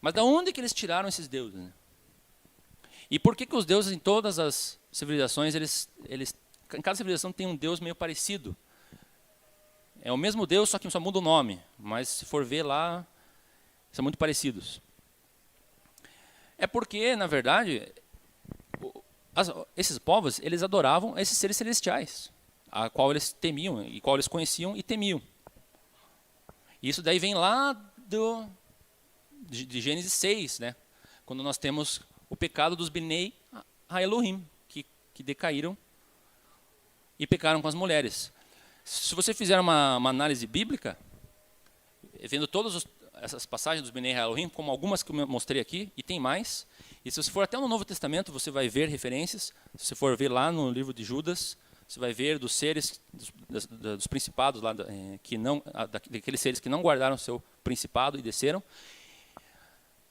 Mas da onde que eles tiraram esses deuses, né? E por que os deuses em todas as civilizações, em cada civilização tem um deus meio parecido? É o mesmo deus, só que só muda o nome. Mas se for ver lá, são muito parecidos. É porque, na verdade, esses povos, eles adoravam esses seres celestiais, a qual eles temiam, e qual eles conheciam e temiam. E isso daí vem lá de Gênesis 6, né? Quando nós temos o pecado dos Bnei Ha-Elohim, que decaíram e pecaram com as mulheres. Se você fizer uma análise bíblica, vendo todas essas passagens dos Bnei Ha-Elohim, como algumas que eu mostrei aqui, e tem mais, e se você for até no Novo Testamento, você vai ver referências, se você for ver lá no livro de Judas, você vai ver dos seres, dos principados, lá, daqueles seres que não guardaram seu principado e desceram.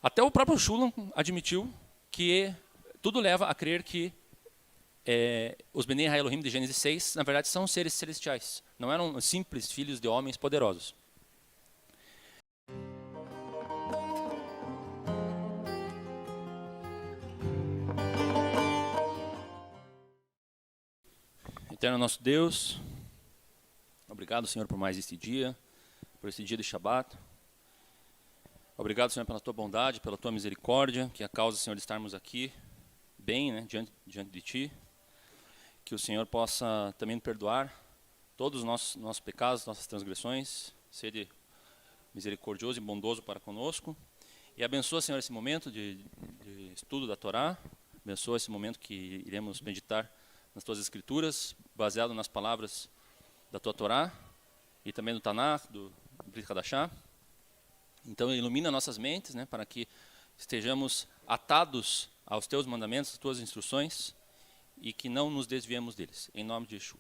Até o próprio Shulam admitiu que tudo leva a crer que os Bnei Ha-Elohim de Gênesis 6, na verdade, são seres celestiais. Não eram simples filhos de homens poderosos. Eterno nosso Deus, obrigado, Senhor, por mais este dia, por esse dia de Shabat. Obrigado, Senhor, pela tua bondade, pela tua misericórdia, que é a causa, Senhor, de estarmos aqui bem, né, diante de Ti. Que o Senhor possa também perdoar todos os nossos pecados, nossas transgressões, ser misericordioso e bondoso para conosco. E abençoa, Senhor, esse momento de estudo da Torá. Abençoa esse momento que iremos meditar nas Tuas Escrituras, baseado nas palavras da Tua Torá e também do Tanakh, do Brit Hadashah. Então, ilumina nossas mentes, né, para que estejamos atados aos Teus mandamentos, às Tuas instruções, e que não nos desviemos deles, em nome de Yeshua.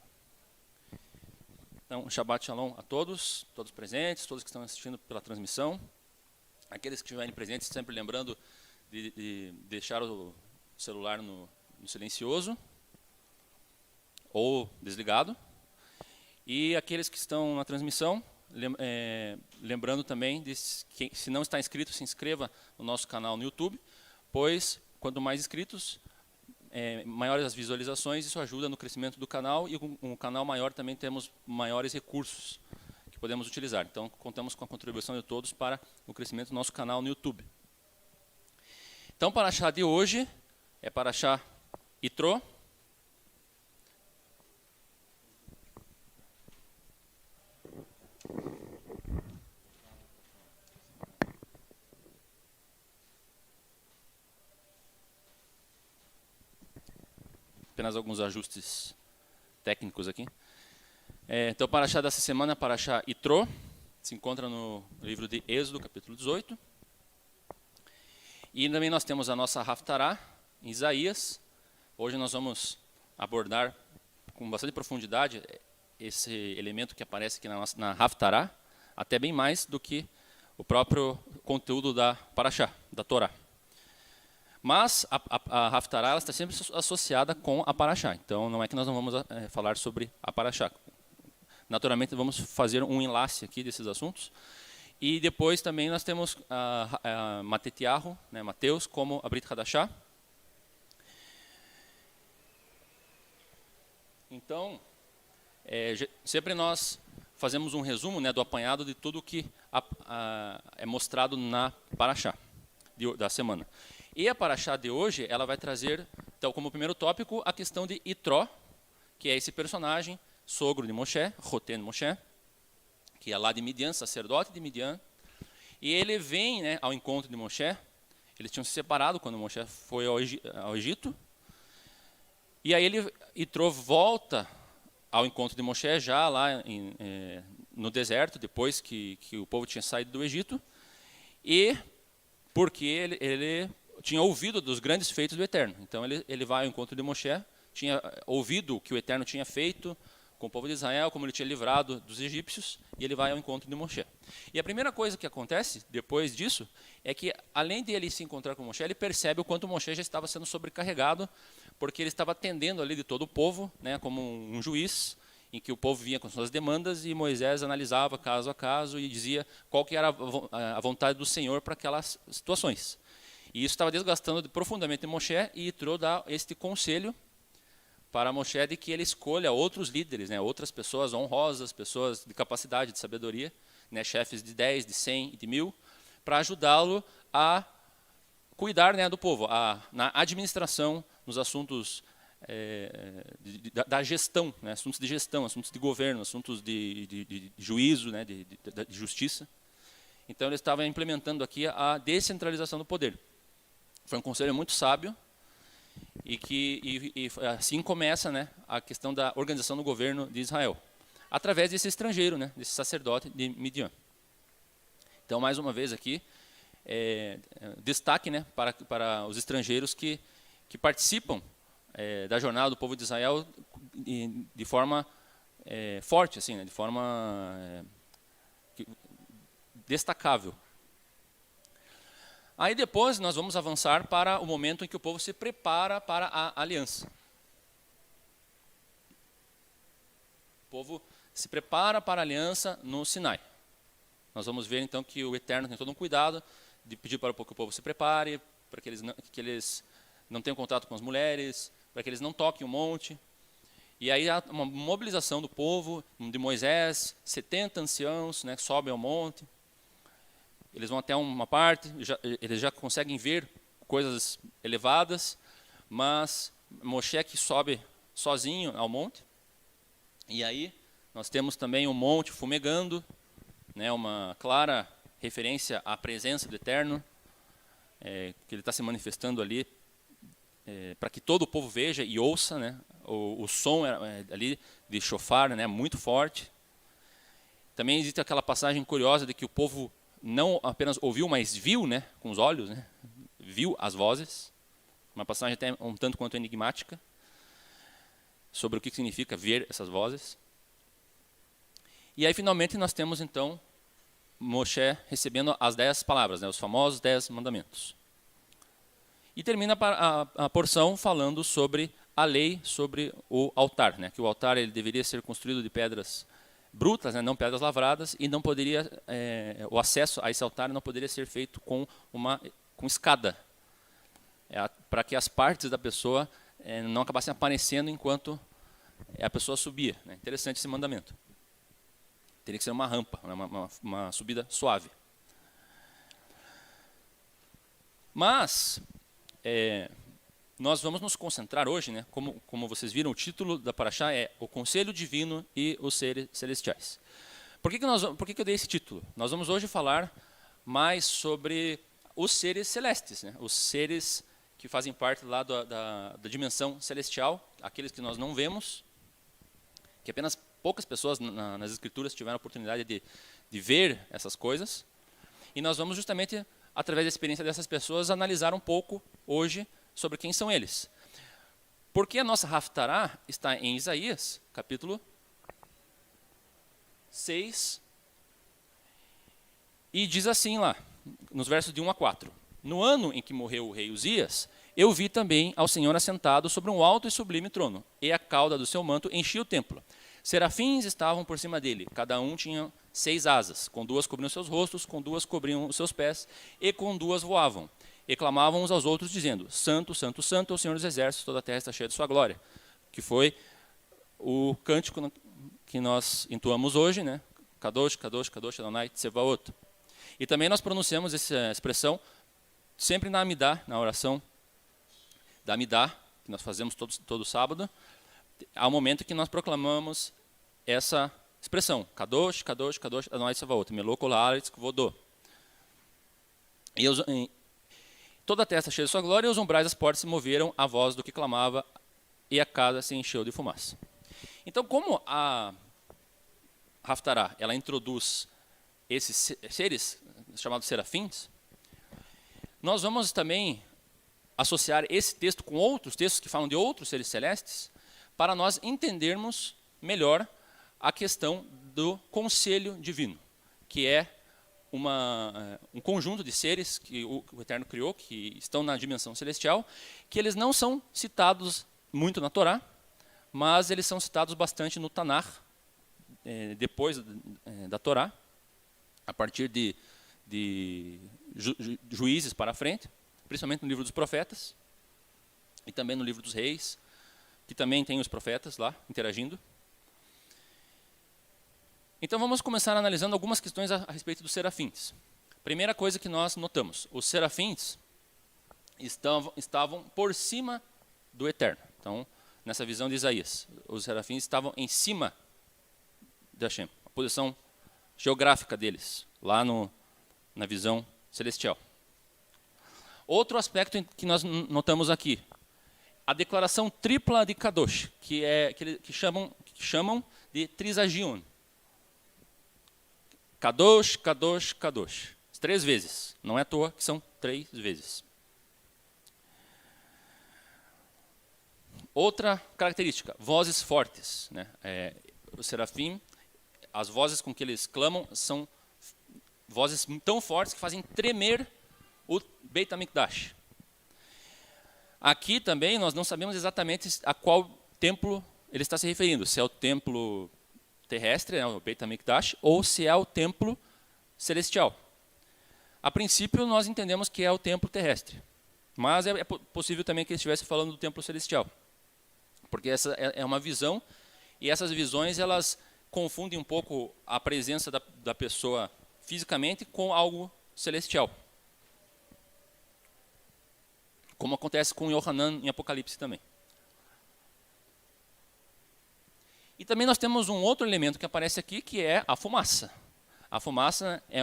Então, Shabbat Shalom a todos presentes, todos que estão assistindo pela transmissão. Aqueles que estiverem presentes, sempre lembrando de deixar o celular no silencioso ou desligado. E aqueles que estão na transmissão, lembrando também, que se não está inscrito, se inscreva no nosso canal no YouTube, pois quanto mais inscritos, maiores as visualizações, isso ajuda no crescimento do canal, e com um canal maior também temos maiores recursos que podemos utilizar. Então, contamos com a contribuição de todos para o crescimento do nosso canal no YouTube. Então, Parashá de hoje é Parashá Yitro. Apenas alguns ajustes técnicos aqui. Então, o Parashá dessa semana é Parashá Yitro, se encontra no livro de Êxodo, capítulo 18. E também nós temos a nossa Haftará, em Isaías. Hoje nós vamos abordar com bastante profundidade esse elemento que aparece aqui na Haftará, até bem mais do que o próprio conteúdo da Parashá, da Torá. Mas a Haftará está sempre associada com a Parashá. Então, não é que nós não vamos falar sobre a Parashá. Naturalmente, vamos fazer um enlace aqui desses assuntos. E depois também nós temos a Matetiahu, né, Mateus, como a Brit Hadashah. Então, sempre nós fazemos um resumo, né, do apanhado de tudo que é mostrado na Parashá da semana. E a Parashá de hoje, ela vai trazer, então, como primeiro tópico, a questão de Yitro, que é esse personagem, sogro de Moshe, Hoten Moshe, que é lá de Midian, sacerdote de Midian. E ele vem, né, ao encontro de Moshe. Eles tinham se separado quando Moshe foi ao Egito. E aí Yitro volta ao encontro de Moshe, já lá no deserto, depois que o povo tinha saído do Egito. E porque ele tinha ouvido dos grandes feitos do Eterno. Então ele vai ao encontro de Moshe, tinha ouvido o que o Eterno tinha feito com o povo de Israel, como ele tinha livrado dos egípcios, e ele vai ao encontro de Moshe. E a primeira coisa que acontece depois disso é que, além de ele se encontrar com Moshe, ele percebe o quanto Moshe já estava sendo sobrecarregado, porque ele estava atendendo ali de todo o povo, né, como um juiz, em que o povo vinha com suas demandas e Moisés analisava caso a caso e dizia qual que era a vontade do Senhor para aquelas situações. E isso estava desgastando profundamente Moshe e Yitro dá este conselho para Moshe de que ele escolha outros líderes, né, outras pessoas honrosas, pessoas de capacidade, de sabedoria, né, chefes de 10, de 100 e de 1000, para ajudá-lo a cuidar, né, do povo, na administração, nos assuntos da gestão, né, assuntos de gestão, assuntos de governo, assuntos de juízo, né, de justiça. Então ele estava implementando aqui a descentralização do poder. Foi um conselho muito sábio e assim começa, né, a questão da organização do governo de Israel, através desse estrangeiro, né, desse sacerdote de Midian. Então, mais uma vez aqui, destaque, né, para os estrangeiros que participam da jornada do povo de Israel de forma forte, assim, né, de forma destacável. Aí depois nós vamos avançar para o momento em que o povo se prepara para a aliança. O povo se prepara para a aliança no Sinai. Nós vamos ver então que o Eterno tem todo um cuidado de pedir para que o povo se prepare, para que eles não tenham contato com as mulheres, para que eles não toquem o monte. E aí há uma mobilização do povo, de Moisés, 70 anciãos, né, que sobem ao monte. Eles vão até uma parte, eles já conseguem ver coisas elevadas, mas Moshe que sobe sozinho ao monte. E aí nós temos também o monte fumegando, né, uma clara referência à presença do Eterno, que ele está se manifestando ali, para que todo o povo veja e ouça, né, o som ali de shofar, né, muito forte. Também existe aquela passagem curiosa de que o povo não apenas ouviu, mas viu, né, com os olhos, né, viu as vozes. Uma passagem até um tanto quanto enigmática sobre o que significa ver essas vozes. E aí finalmente nós temos então Moshe recebendo as 10 palavras, né, os famosos 10 mandamentos. E termina a porção falando sobre a lei, sobre o altar, né, que o altar ele deveria ser construído de pedras brutas, né, não pedras lavradas, e não poderia o acesso a esse altar não poderia ser feito com escada, para que as partes da pessoa não acabassem aparecendo enquanto a pessoa subia, né. Interessante esse mandamento. Teria que ser uma rampa, uma subida suave. Mas nós vamos nos concentrar hoje, né, como vocês viram, o título da Parashá é O Conselho Divino e os Seres Celestiais. Por que eu dei esse título? Nós vamos hoje falar mais sobre os seres celestes, né, os seres que fazem parte lá da dimensão celestial, aqueles que nós não vemos, que apenas poucas pessoas nas Escrituras tiveram a oportunidade de ver essas coisas. E nós vamos justamente, através da experiência dessas pessoas, analisar um pouco hoje sobre quem são eles. Porque a nossa Haftará está em Isaías, capítulo 6, e diz assim lá, nos versos de 1 a 4. No ano em que morreu o rei Uzias, eu vi também ao Senhor assentado sobre um alto e sublime trono, e a cauda do seu manto enchia o templo. Serafins estavam por cima dele, cada um tinha 6 asas, com 2 cobriam seus rostos, com 2 cobriam os seus pés, e com 2 voavam. E clamavam uns aos outros, dizendo, Santo, Santo, Santo é o Senhor dos Exércitos, toda a terra está cheia de sua glória. Que foi o cântico que nós entoamos hoje, né? Kadosh, Kadosh, Kadosh, Adonai, Tsevaot. E também nós pronunciamos essa expressão sempre na Amidá, na oração da Amidá, que nós fazemos todo sábado, ao momento que nós proclamamos essa expressão, Kadosh, Kadosh, Kadosh, Adonai Tsevaot, Meloko Laaretz Kvodô. E toda a terra está cheia de sua glória, e os umbrais das portas se moveram à voz do que clamava, e a casa se encheu de fumaça. Então, como a Haftará, ela introduz esses seres, chamados serafins, nós vamos também associar esse texto com outros textos que falam de outros seres celestes, para nós entendermos melhor a questão do conselho divino, que é um conjunto de seres que o Eterno criou, que estão na dimensão celestial, que eles não são citados muito na Torá, mas eles são citados bastante no Tanakh, depois da Torá, a partir de Juízes para frente, principalmente no livro dos profetas, e também no livro dos reis, que também tem os profetas lá interagindo. Então vamos começar analisando algumas questões a respeito dos serafins. Primeira coisa que nós notamos, os serafins estavam por cima do Eterno. Então, nessa visão de Isaías, os serafins estavam em cima de Hashem, a posição geográfica deles, lá na visão celestial. Outro aspecto que nós notamos aqui, a declaração tripla de Kadosh, que chamam de Trisagion. Kadosh, Kadosh, Kadosh. 3 vezes. Não é à toa que são 3 vezes. Outra característica, vozes fortes. Né? O serafim, as vozes com que eles clamam são vozes tão fortes que fazem tremer o Beit HaMikdash. Aqui também nós não sabemos exatamente a qual templo ele está se referindo. Se é o templo terrestre, né, o Beit HaMikdash, ou se é o templo celestial. A princípio, nós entendemos que é o templo terrestre. Mas é possível também que ele estivesse falando do templo celestial. Porque essa é uma visão, e essas visões elas confundem um pouco a presença da pessoa fisicamente com algo celestial. Como acontece com Yohanan em Apocalipse também. E também nós temos um outro elemento que aparece aqui, que é a fumaça. A fumaça é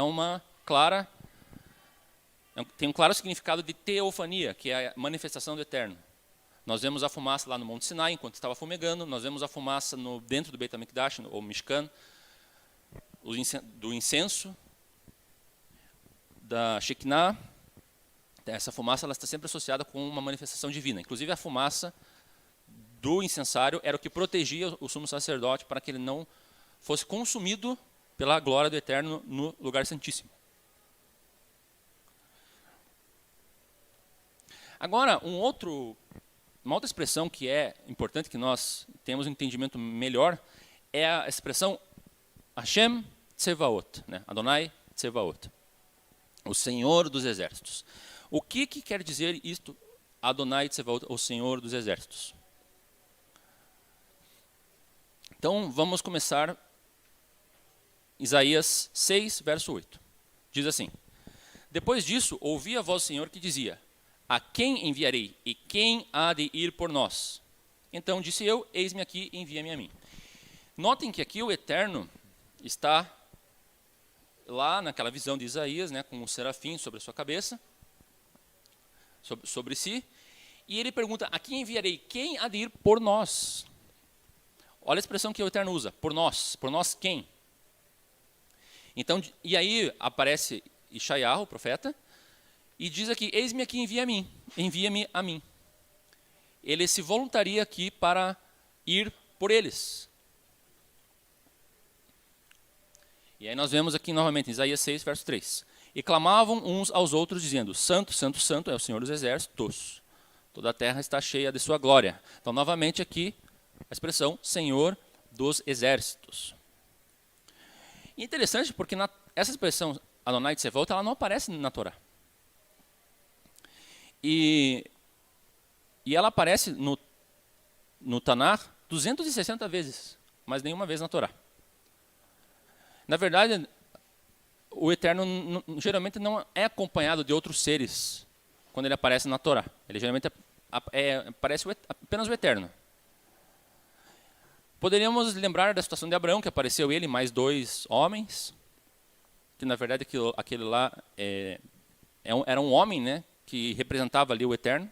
tem um claro significado de teofania, que é a manifestação do Eterno. Nós vemos a fumaça lá no Monte Sinai, enquanto estava fumegando. Nós vemos a fumaça dentro do Beit HaMikdash, ou Mishkan, do incenso, da Shekinah. Essa fumaça ela está sempre associada com uma manifestação divina. Inclusive, a fumaça do incensário era o que protegia o sumo sacerdote para que ele não fosse consumido pela glória do Eterno no lugar santíssimo. Agora, uma outra expressão que é importante que nós tenhamos um entendimento melhor é a expressão Hashem Tsevaot, né? Adonai Tsevaot, o Senhor dos Exércitos. O que quer dizer isto, Adonai Tsevaot, o Senhor dos Exércitos? Então, vamos começar Isaías 6, verso 8. Diz assim: Depois disso, ouvi a voz do Senhor que dizia: A quem enviarei e quem há de ir por nós? Então disse eu: Eis-me aqui, envia-me a mim. Notem que aqui o Eterno está lá naquela visão de Isaías, né, com o serafim sobre a sua cabeça, sobre si, e ele pergunta: A quem enviarei? Quem há de ir por nós? Olha a expressão que o Eterno usa: por nós quem? Então, e aí aparece Ishaiah, o profeta, e diz aqui: Eis-me aqui, envia-me a mim. Ele se voluntaria aqui para ir por eles. E aí nós vemos aqui novamente, Isaías 6, verso 3. E clamavam uns aos outros, dizendo: Santo, Santo, Santo é o Senhor dos Exércitos. Toda a terra está cheia de sua glória. Então, novamente aqui, a expressão Senhor dos Exércitos. E interessante porque essa expressão Adonai Tsevaot, ela não aparece na Torá. E ela aparece no Tanakh 260 vezes, mas nenhuma vez na Torá. Na verdade, o Eterno geralmente não é acompanhado de outros seres quando ele aparece na Torá. Ele geralmente aparece apenas o Eterno. Poderíamos lembrar da situação de Abraão, que apareceu ele mais 2 homens, que na verdade aquele lá era um homem, né, que representava ali o Eterno.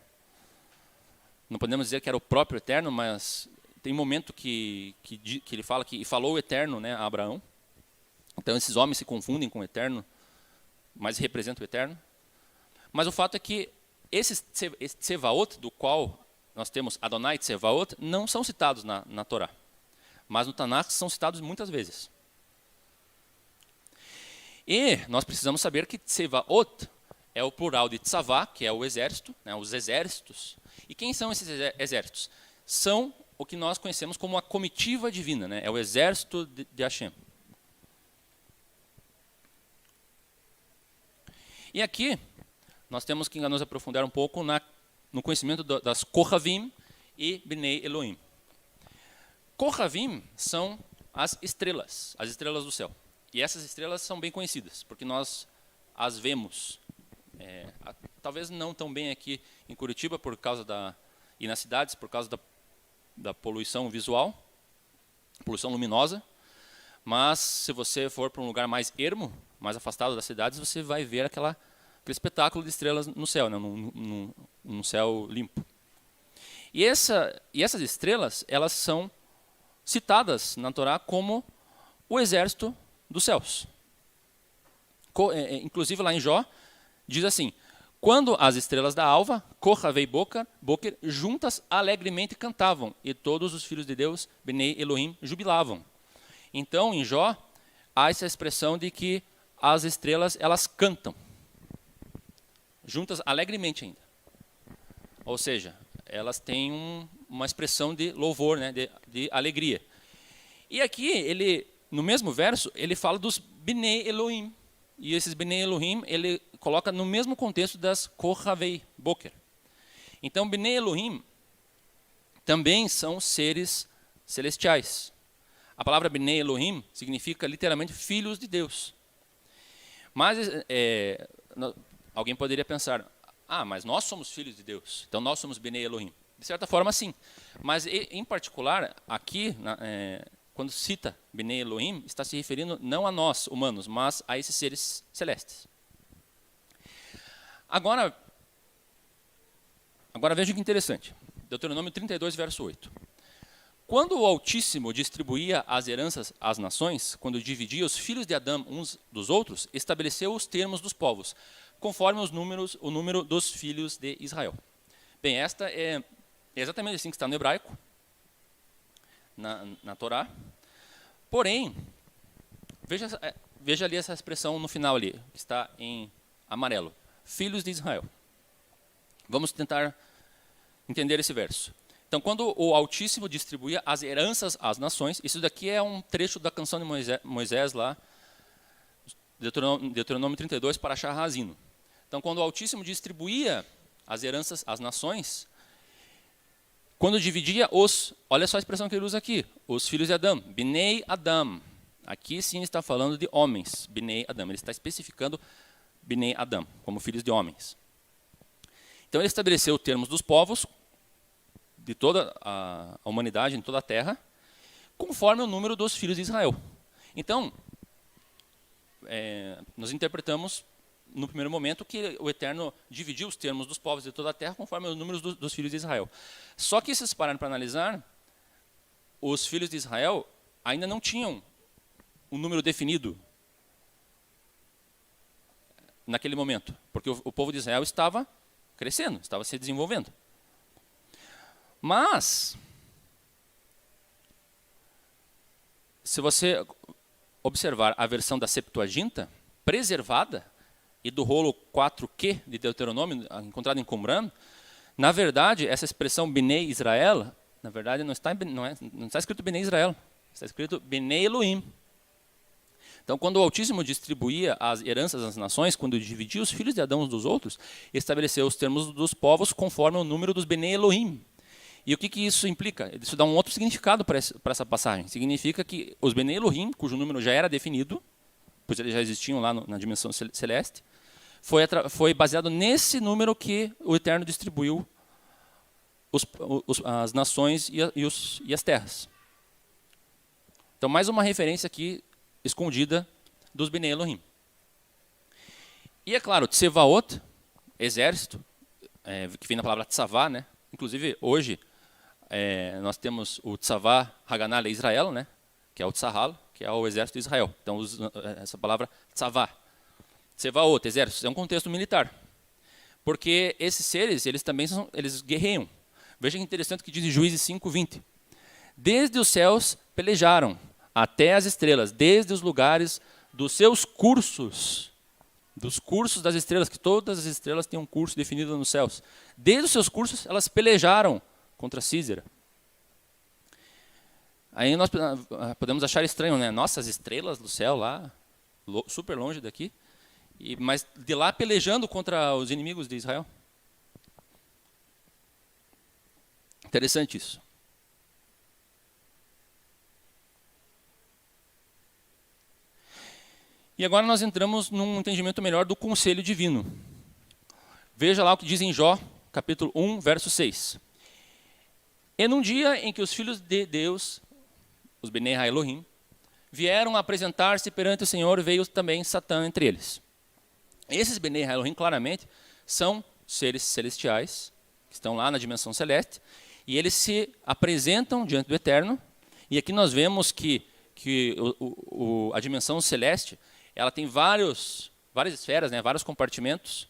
Não podemos dizer que era o próprio Eterno, mas tem um momento que ele fala que falou o Eterno, né, a Abraão. Então esses homens se confundem com o Eterno, mas representam o Eterno. Mas o fato é que esse Tsevaot, do qual nós temos Adonai Tsevaot, não são citados na Torá. Mas no Tanakh são citados muitas vezes. E nós precisamos saber que Tsevaot é o plural de Tzavá, que é o exército, né, os exércitos. E quem são esses exércitos? São o que nós conhecemos como a comitiva divina, né? É o exército de Hashem. E aqui, nós temos que nos aprofundar um pouco no conhecimento das Kohavim e Bnei Elohim. Kohavim são as estrelas do céu. E essas estrelas são bem conhecidas, porque nós as vemos. Talvez não tão bem aqui em Curitiba, e nas cidades, por causa da poluição visual, poluição luminosa. Mas se você for para um lugar mais ermo, mais afastado das cidades, você vai ver aquele espetáculo de estrelas no céu, né? num céu limpo. E essas estrelas, elas são citadas na Torá como o exército dos céus. Inclusive lá em Jó, diz assim: quando as estrelas da alva, Kohavei Boker, juntas alegremente cantavam, e todos os filhos de Deus, Bnei Elohim, jubilavam. Então, em Jó, há essa expressão de que as estrelas, elas cantam, juntas alegremente ainda. Ou seja, elas têm uma expressão de louvor, né, de alegria. E aqui, no mesmo verso, ele fala dos Bnei Elohim. E esses Bnei Elohim, ele coloca no mesmo contexto das Kohavei Boker. Então, Bnei Elohim também são seres celestiais. A palavra Bnei Elohim significa literalmente filhos de Deus. Mas alguém poderia pensar, mas nós somos filhos de Deus, então nós somos Bnei Elohim. De certa forma, sim. Mas, em particular, aqui, quando cita Bnei Elohim, está se referindo não a nós, humanos, mas a esses seres celestes. Agora veja que interessante. Deuteronômio 32, verso 8. Quando o Altíssimo distribuía as heranças às nações, quando dividia os filhos de Adão uns dos outros, estabeleceu os termos dos povos, conforme o número dos filhos de Israel. Bem, esta é exatamente assim que está no hebraico, na Torá. Porém, veja ali essa expressão no final ali, que está em amarelo. Filhos de Israel. Vamos tentar entender esse verso. Então, quando o Altíssimo distribuía as heranças às nações, isso daqui é um trecho da canção de Moisés lá, Deuteronômio 32, Parashá Razino. Então, quando o Altíssimo distribuía as heranças às nações, quando dividia olha só a expressão que ele usa aqui, os filhos de Adão, Bnei Adam. Aqui sim está falando de homens, Bnei Adam. Ele está especificando Bnei Adam, como filhos de homens. Então ele estabeleceu os termos dos povos, de toda a humanidade, em toda a terra, conforme o número dos filhos de Israel. Então, nós interpretamos, no primeiro momento, que o Eterno dividiu os termos dos povos de toda a terra conforme os números dos filhos de Israel. Só que, se pararem para analisar, os filhos de Israel ainda não tinham um número definido naquele momento, porque o povo de Israel estava crescendo, estava se desenvolvendo. Mas, se você observar a versão da Septuaginta, preservada, e do rolo 4Q de Deuteronômio, encontrado em Qumran, na verdade, essa expressão Bnei Israel, na verdade, não está escrito Bnei Israel, está escrito Bnei Elohim. Então, quando o Altíssimo distribuía as heranças às nações, quando dividia os filhos de Adão uns dos outros, estabeleceu os termos dos povos conforme o número dos Bnei Elohim. E o que isso implica? Isso dá um outro significado para essa passagem. Significa que os Bnei Elohim, cujo número já era definido, pois eles já existiam lá na dimensão celeste, foi baseado nesse número que o Eterno distribuiu as nações e as terras. Então, mais uma referência aqui escondida dos Bnei Elohim. E é claro, Tsevaot, exército, que vem na palavra Tzavá, né? Inclusive, hoje, nós temos o Tzavá Haganah Israel, né? Que é o Tzahal, que é o exército de Israel. Então, essa palavra Tzavá. Tsevaot, exército, é um contexto militar. Porque esses seres, eles também eles guerreiam. Veja que interessante que diz em Juízes 5:20. Desde os céus pelejaram, até as estrelas, desde os lugares dos seus cursos, dos cursos das estrelas, que todas as estrelas têm um curso definido nos céus. Desde os seus cursos, elas pelejaram contra Císera. Aí nós podemos achar estranho, né? Nossa, as estrelas do céu lá, super longe daqui, mas de lá pelejando contra os inimigos de Israel. Interessante isso. E agora nós entramos num entendimento melhor do conselho divino. Veja lá o que diz em Jó, capítulo 1, verso 6. E num dia em que os filhos de Deus, os Benei Ha-Elohim, vieram apresentar-se perante o Senhor, veio também Satã entre eles. Esses Benei Ha-Elohim, claramente, são seres celestiais, que estão lá na dimensão celeste, e eles se apresentam diante do Eterno, e aqui nós vemos que a dimensão celeste, ela tem várias esferas, né, vários compartimentos,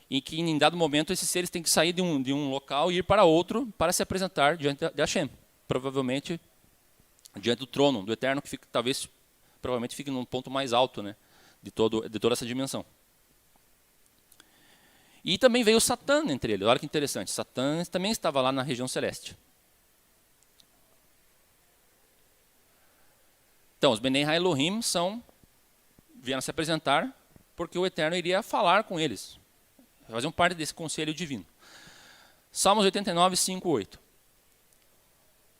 e que em dado momento esses seres têm que sair de um local e ir para outro para se apresentar diante de Hashem. Provavelmente diante do trono do Eterno, que provavelmente fique num ponto mais alto, né, de toda essa dimensão. E também veio Satã entre eles. Olha que interessante, Satã também estava lá na região celeste. Então, os Benei Ha-Elohim vieram se apresentar porque o Eterno iria falar com eles. Faziam parte desse conselho divino. Salmos 89, 5, 8.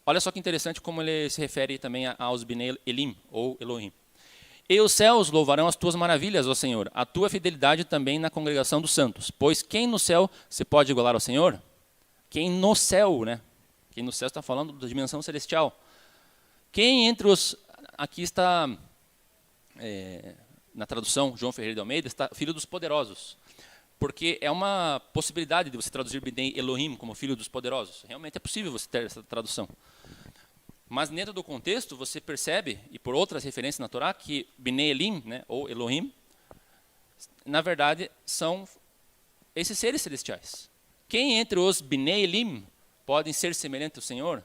Olha só que interessante como ele se refere também aos Benei Elim, ou Elohim. E os céus louvarão as tuas maravilhas, ó Senhor, a tua fidelidade também na congregação dos santos. Pois quem no céu se pode igualar ao Senhor? Quem no céu, né? Quem no céu está falando da dimensão celestial. Quem entre os... Aqui está, na tradução, João Ferreira de Almeida, está filho dos poderosos. Porque é uma possibilidade de você traduzir Benei Elohim como filho dos poderosos. Realmente é possível você ter essa tradução. Mas dentro do contexto, você percebe, e por outras referências na Torá, que Benei Elim, né, ou Elohim, na verdade, são esses seres celestiais. Quem entre os Benei Elim podem ser semelhantes ao Senhor?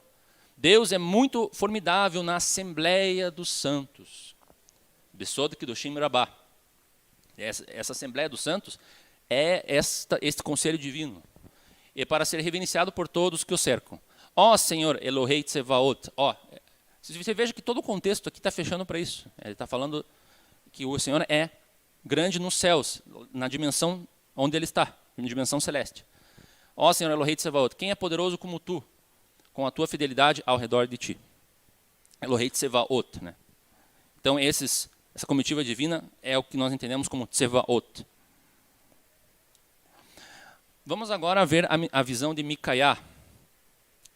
Deus é muito formidável na Assembleia dos Santos. Besod Kedoshim Rabá. Essa Assembleia dos Santos é este conselho divino. E para ser reverenciado por todos que o cercam. Ó Senhor Elohei Tsevaot. Você veja que todo o contexto aqui está fechando para isso. Ele está falando que o Senhor é grande nos céus, na dimensão onde Ele está, na dimensão celeste. Ó Senhor Elohei Tsevaot, quem é poderoso como Tu, com a Tua fidelidade ao redor de Ti. Elohei Tsevaot, né? Então essa comitiva divina é o que nós entendemos como Tsevaot. Vamos agora ver a visão de Micaiah,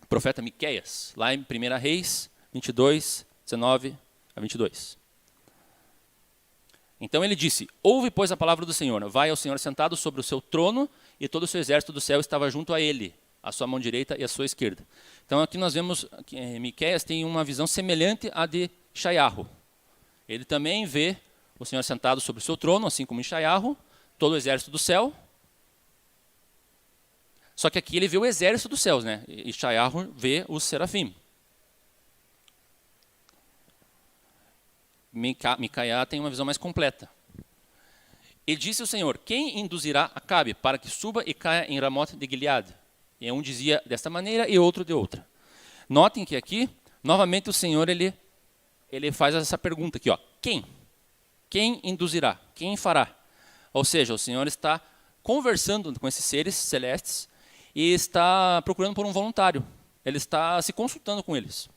o profeta Miqueias, lá em 1 Reis 22, 19 a 22. Então ele disse, ouve, pois, a palavra do Senhor. Vai ao Senhor sentado sobre o seu trono, e todo o seu exército do céu estava junto a ele, a sua mão direita e a sua esquerda. Então aqui nós vemos que Miqueias tem uma visão semelhante à de Yeshayahu. Ele também vê o Senhor sentado sobre o seu trono, assim como Yeshayahu, todo o exército do céu. Só que aqui ele vê o exército dos céus, né? E Yeshayahu vê os serafim. Micaiah tem uma visão mais completa. E disse o Senhor, quem induzirá Acabe para que suba e caia em Ramoth de Gileade? E um dizia desta maneira e outro de outra. Notem que aqui, novamente o Senhor ele faz essa pergunta aqui, ó. Quem? Quem induzirá? Quem fará? Ou seja, o Senhor está conversando com esses seres celestes e está procurando por um voluntário. Ele está se consultando com eles.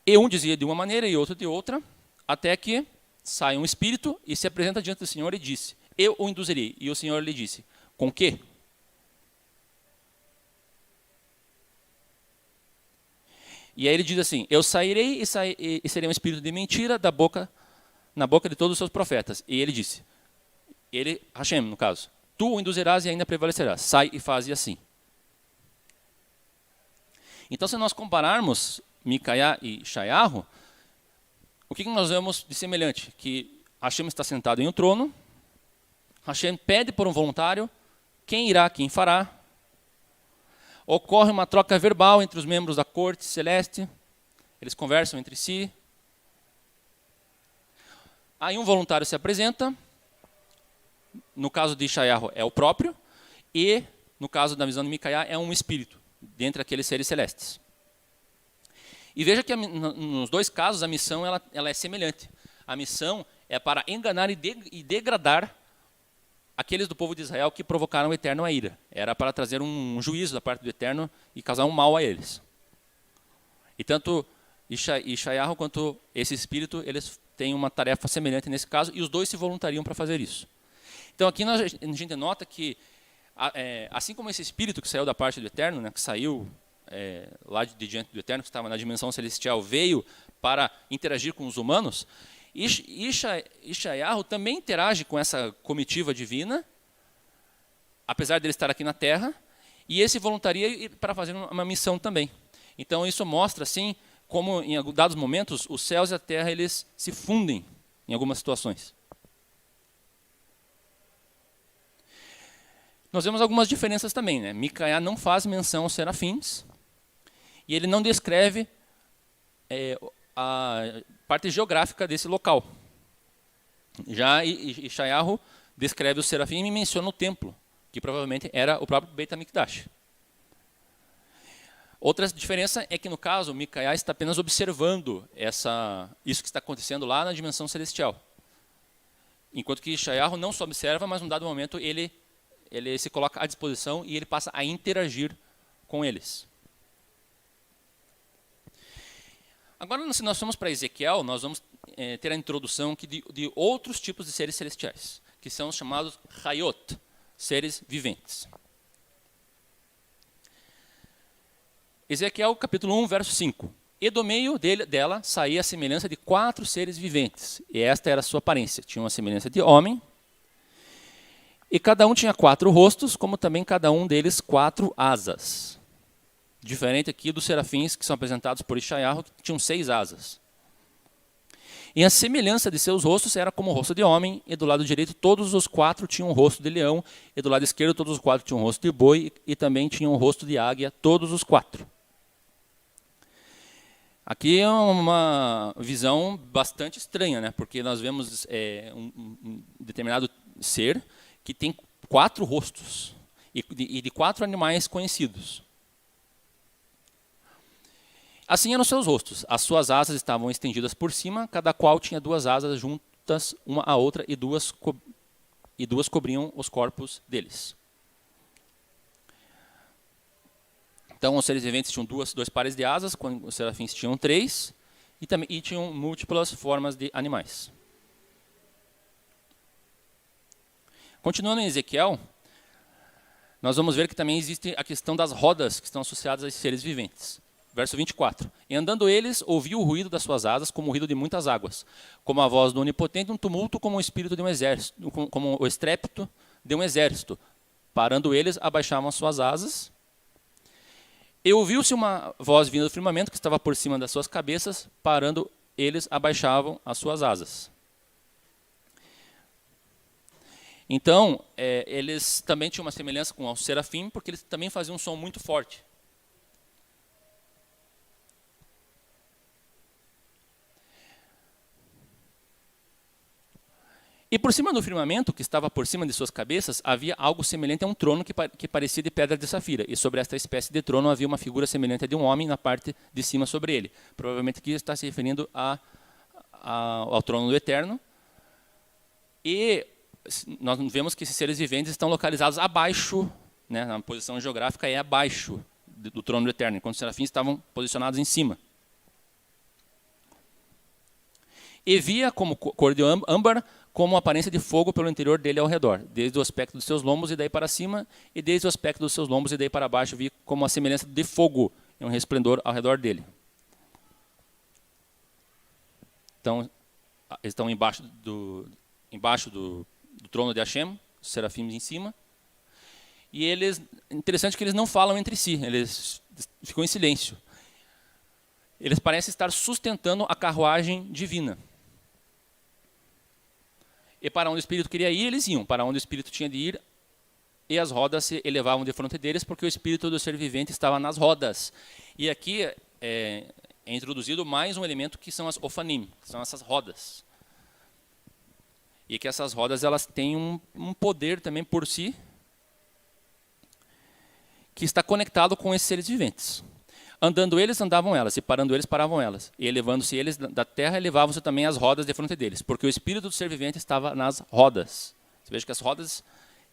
E um dizia de uma maneira e outro de outra, até que sai um espírito e se apresenta diante do Senhor e disse, eu o induzirei. E o Senhor lhe disse, com quê? E aí ele diz assim, eu sairei e serei um espírito de mentira na boca de todos os seus profetas. E ele disse, Hashem no caso, tu o induzirás e ainda prevalecerás. Sai e faze assim. Então se nós compararmos Micaiah e Yeshayahu, o que nós vemos de semelhante? Que Hashem está sentado em um trono, Hashem pede por um voluntário, quem irá, quem fará. Ocorre uma troca verbal entre os membros da corte celeste, eles conversam entre si. Aí um voluntário se apresenta, no caso de Yeshayahu é o próprio, e no caso da visão de Micaiah é um espírito, dentre aqueles seres celestes. E veja que nos dois casos a missão ela é semelhante. A missão é para enganar e degradar aqueles do povo de Israel que provocaram o Eterno a ira. Era para trazer um juízo da parte do Eterno e causar um mal a eles. E tanto Yeshayahu quanto esse espírito, eles têm uma tarefa semelhante nesse caso, e os dois se voluntariam para fazer isso. Então aqui a gente nota que, assim como esse espírito que saiu da parte do Eterno, né, que saiu lá de diante do Eterno, que estava na dimensão celestial, veio para interagir com os humanos, Yeshayahu também interage com essa comitiva divina, apesar de ele estar aqui na Terra, e esse voluntaria para fazer uma missão também. Então isso mostra assim como em dados momentos os céus e a terra eles se fundem em algumas situações. Nós vemos algumas diferenças também, né? Micaia não faz menção aos serafins e ele não descreve a parte geográfica desse local. Já Yeshayahu descreve o serafim e menciona o templo, que provavelmente era o próprio Beit HaMikdash. Outra diferença é que, no caso, Micaia está apenas observando isso que está acontecendo lá na dimensão celestial. Enquanto que Yeshayahu não só observa, mas, num dado momento, ele se coloca à disposição e ele passa a interagir com eles. Agora, se nós formos para Ezequiel, nós vamos ter a introdução de outros tipos de seres celestiais, que são os chamados Hayot, seres viventes. Ezequiel capítulo 1, verso 5. E do meio dela saía a semelhança de 4 seres viventes. E esta era a sua aparência. Tinha uma semelhança de homem. E cada um tinha 4 rostos, como também cada um deles 4 asas. Diferente aqui dos serafins que são apresentados por Yeshayahu, que tinham 6 asas. E a semelhança de seus rostos era como o rosto de homem, e do lado direito todos os 4 tinham o rosto de leão, e do lado esquerdo todos os 4 tinham o rosto de boi, e também tinham o rosto de águia, todos os 4. Aqui é uma visão bastante estranha, né? Porque nós vemos um determinado ser que tem 4 rostos e de 4 animais conhecidos. Assim eram seus rostos. As suas asas estavam estendidas por cima, cada qual tinha 2 asas juntas uma à outra e duas cobriam os corpos deles. Então, os seres viventes tinham 2 pares de asas, quando os serafins tinham 3, e tinham múltiplas formas de animais. Continuando em Ezequiel, nós vamos ver que também existe a questão das rodas que estão associadas a esses seres viventes. Verso 24. E andando eles, ouviu o ruído das suas asas, como o ruído de muitas águas, como a voz do Onipotente, um tumulto como o espírito de um exército, como o estrépito de um exército. Parando eles, abaixavam as suas asas. E ouviu-se uma voz vinda do firmamento, que estava por cima das suas cabeças, parando eles, abaixavam as suas asas. Então, eles também tinham uma semelhança com o serafim, porque eles também faziam um som muito forte. E por cima do firmamento, que estava por cima de suas cabeças, havia algo semelhante a um trono que parecia de pedra de safira. E sobre esta espécie de trono havia uma figura semelhante a de um homem na parte de cima sobre ele. Provavelmente aqui está se referindo ao trono do Eterno. E nós vemos que esses seres viventes estão localizados abaixo, né, na posição geográfica é abaixo do trono do Eterno, enquanto os serafins estavam posicionados em cima. E via como cor de âmbar, como aparência de fogo pelo interior dele ao redor, desde o aspecto dos seus lombos e daí para cima, e desde o aspecto dos seus lombos e daí para baixo, vi como a semelhança de fogo e um resplendor ao redor dele. Então, eles estão embaixo do trono de Hashem, os serafins em cima, e interessante que eles não falam entre si, eles ficam em silêncio. Eles parecem estar sustentando a carruagem divina. E para onde o Espírito queria ir, eles iam. Para onde o Espírito tinha de ir, e as rodas se elevavam de fronte deles, porque o Espírito do ser vivente estava nas rodas. E aqui é introduzido mais um elemento que são as ofanim, que são essas rodas. E que essas rodas elas têm um poder também por si, que está conectado com esses seres viventes. Andando eles, andavam elas, e parando eles, paravam elas. E elevando-se eles da terra, elevavam-se também as rodas de fronte deles, porque o espírito do ser vivente estava nas rodas. Você veja que as rodas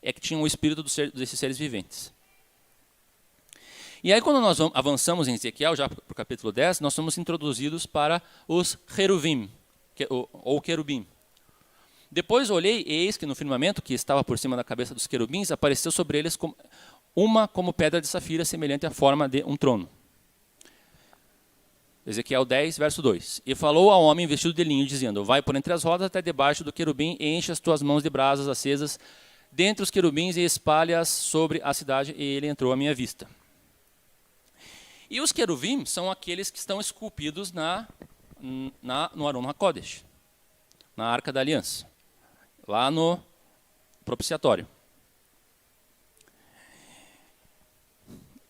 é que tinham o espírito desses seres viventes. E aí, quando nós avançamos em Ezequiel, já para o capítulo 10, nós somos introduzidos para os Cheruvim, ou querubim. Depois olhei, e eis que no firmamento que estava por cima da cabeça dos querubins, apareceu sobre eles uma como pedra de safira, semelhante à forma de um trono. Ezequiel 10, verso 2. E falou ao homem vestido de linho, dizendo: vai por entre as rodas até debaixo do querubim, e enche as tuas mãos de brasas acesas dentre os querubins, e espalha-as sobre a cidade. E ele entrou à minha vista. E os querubim são aqueles que estão esculpidos no Aron HaKodesh, na Arca da Aliança, lá no propiciatório.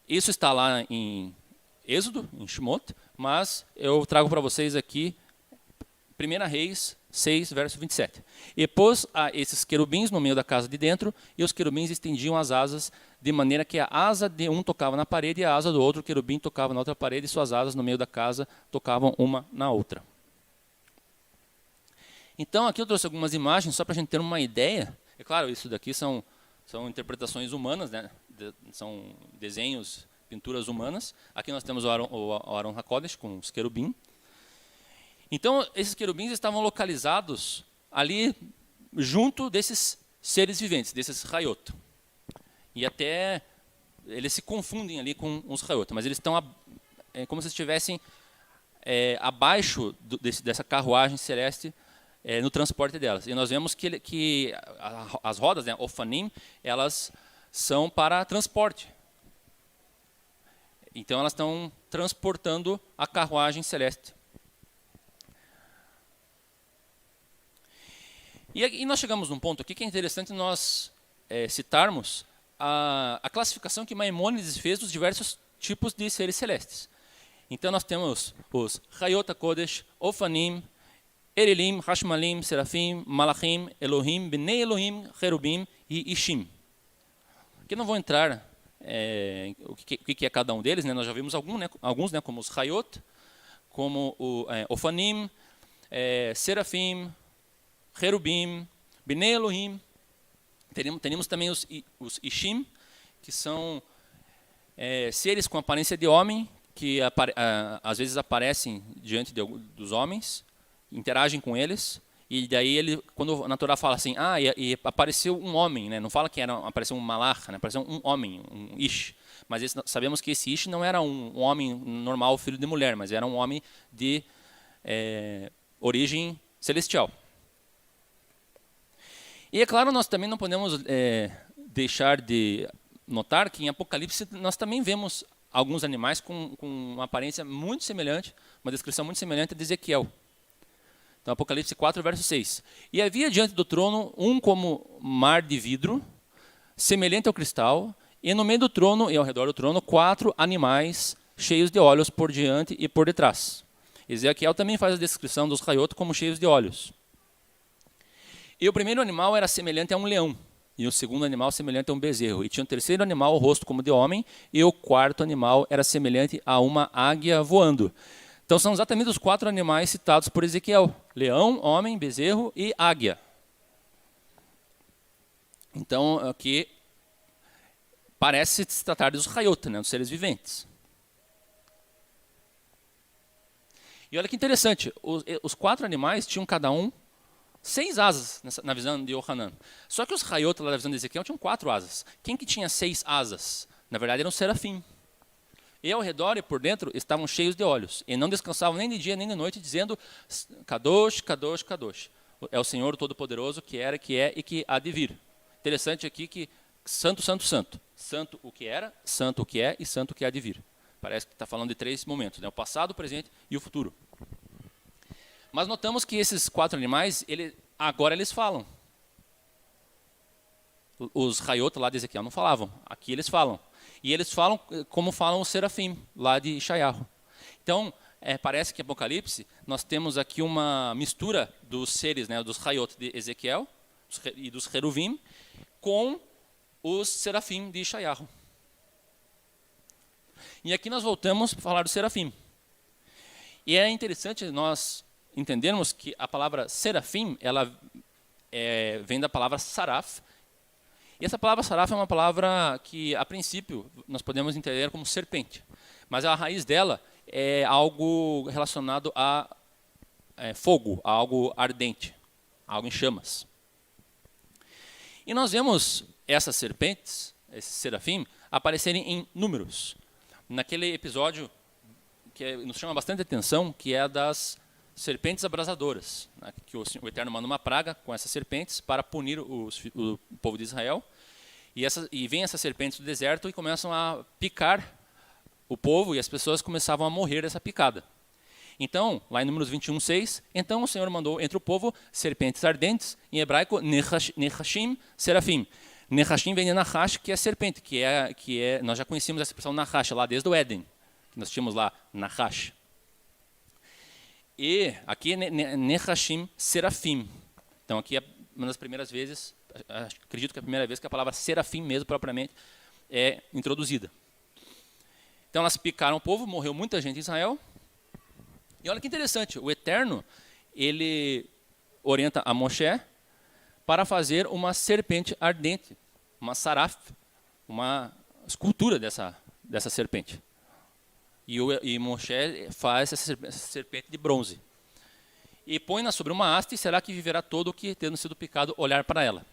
Isso está lá em Êxodo, em Shemot, mas eu trago para vocês aqui 1 Reis 6, verso 27. E pôs esses querubins no meio da casa de dentro, e os querubins estendiam as asas, de maneira que a asa de um tocava na parede, e a asa do outro querubim tocava na outra parede, e suas asas no meio da casa tocavam uma na outra. Então, aqui eu trouxe algumas imagens, só para a gente ter uma ideia. É claro, isso daqui são interpretações humanas, né? São desenhos, pinturas humanas. Aqui nós temos o Aron HaKodesh com os querubim. Então, esses querubins estavam localizados ali junto desses seres viventes, desses Hayot. E até eles se confundem ali com os Hayot, mas eles estão como se estivessem abaixo dessa carruagem celeste, no transporte delas. E nós vemos que as rodas, né, Ofanim, elas são para transporte. Então, elas estão transportando a carruagem celeste. E nós chegamos num ponto aqui que é interessante nós citarmos a classificação que Maimônides fez dos diversos tipos de seres celestes. Então, nós temos os Hayot HaKodesh, Ofanim, Erelim, Hashmalim, Serafim, Malachim, Elohim, Bnei Elohim, Cherubim e Ishim. Aqui não vou entrar o que é cada um deles, né? Nós já vimos alguns, né? Como os Hayot, como o Ofanim, Serafim, Cherubim, Bnei Elohim. Teremos também os Ishim, que são seres com aparência de homem, que às vezes aparecem diante dos homens, interagem com eles, e daí quando a Torá fala assim, e apareceu um homem, né? Não fala que apareceu um malach, né? Apareceu um homem, um ish. Mas sabemos que esse ish não era um homem normal, filho de mulher, mas era um homem de origem celestial. E é claro, nós também não podemos deixar de notar que em Apocalipse nós também vemos alguns animais com uma aparência muito semelhante, uma descrição muito semelhante a de Ezequiel. Então, Apocalipse 4, verso 6. E havia diante do trono um como mar de vidro, semelhante ao cristal, e no meio do trono e ao redor do trono 4 animais cheios de olhos por diante e por detrás. Ezequiel também faz a descrição dos Hayot como cheios de olhos. E o primeiro animal era semelhante a um leão, e o segundo animal semelhante a um bezerro. E tinha um terceiro animal, o rosto como de homem, e o quarto animal era semelhante a uma águia voando. Então, são exatamente os 4 animais citados por Ezequiel: leão, homem, bezerro e águia. Então, aqui parece se tratar dos Hayot, né, dos seres viventes. E olha que interessante, os 4 animais tinham cada um 6 asas na visão de Yohanan. Só que os Hayot, lá na visão de Ezequiel, tinham 4 asas. Quem que tinha 6 asas? Na verdade, eram serafim. E ao redor e por dentro estavam cheios de olhos, e não descansavam nem de dia nem de noite, dizendo: Kadosh, Kadosh, Kadosh. É o Senhor Todo-Poderoso, que era, que é e que há de vir. Interessante aqui que santo, santo, santo. Santo o que era, santo o que é e santo o que há de vir. Parece que está falando de 3 momentos, né? O passado, o presente e o futuro. Mas notamos que esses 4 animais, agora eles falam. Os Hayot lá de Ezequiel não falavam, aqui eles falam. E eles falam como falam os serafim, lá de Ishayahu. Então, parece que em Apocalipse, nós temos aqui uma mistura dos seres, né, dos Hayot de Ezequiel e dos Cheruvim, com os serafim de Ishayahu. E aqui nós voltamos para falar do serafim. E é interessante nós entendermos que a palavra serafim, ela vem da palavra saraf. E essa palavra saraf é uma palavra que, a princípio, nós podemos entender como serpente. Mas a raiz dela é algo relacionado a fogo, a algo ardente, algo em chamas. E nós vemos essas serpentes, esses serafim, aparecerem em números. Naquele episódio que nos chama bastante atenção, que é das serpentes abrasadoras, né, que o Eterno manda uma praga com essas serpentes para punir o povo de Israel. E vêm essas serpentes do deserto e começam a picar o povo, e as pessoas começavam a morrer dessa picada. Então, lá em Números 21:6, então o Senhor mandou entre o povo serpentes ardentes, em hebraico, nechashim, serafim. Nechashim vem de nachash, que é serpente, nós já conhecíamos essa expressão nachash lá desde o Éden, que nós tínhamos lá, nachash. E aqui é nechashim, serafim. Então aqui é uma das primeiras vezes, acredito que é a primeira vez que a palavra serafim mesmo, propriamente, é introduzida. Então elas picaram o povo, morreu muita gente em Israel. E olha que interessante, o Eterno, ele orienta a Moshe para fazer uma serpente ardente, uma saraf, uma escultura dessa serpente. E Moshe faz essa serpente de bronze. E põe-na sobre uma haste, e será que viverá todo o que, tendo sido picado, olhar para ela.